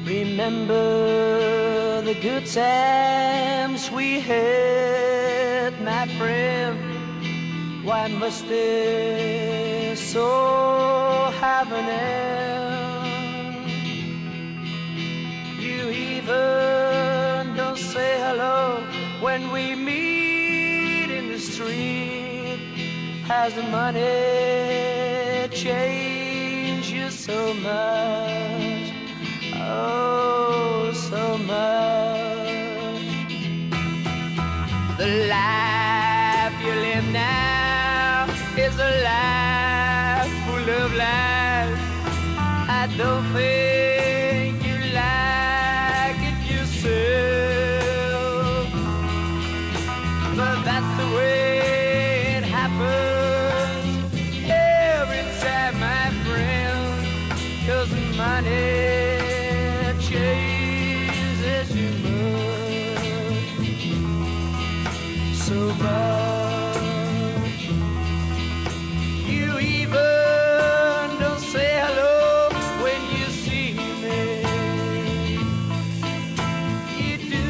Remember the good times we had, my friend. Why must this so have an end? You even don't say hello when we meet in the street. Has the money changed you so much? Oh, so much. The life you live now is a life full of lies. I don't think you like it yourself, but that's the way it happens every time, my friend. 'Cause money changes you much, so much. You even don't say hello when you see me. You do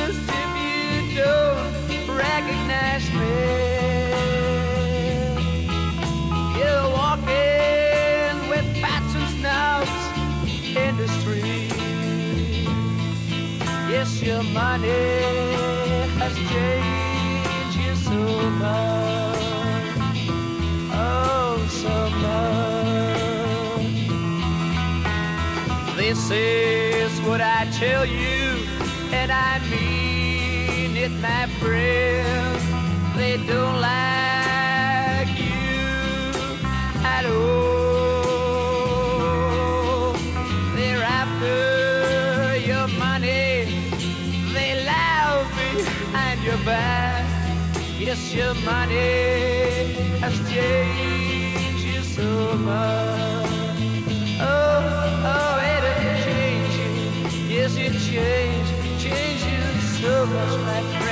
as if you don't recognize me. You're walking with bats and snouts in the street. Yes, your money has changed you so much. Oh, so much. This is what I tell you, and I mean it, my friend. They don't like you at all. They're after your money. They laugh behind your back. Yes, your money has changed you so much. Oh, oh, it has changed you. Yes, it changed you so much, my friend.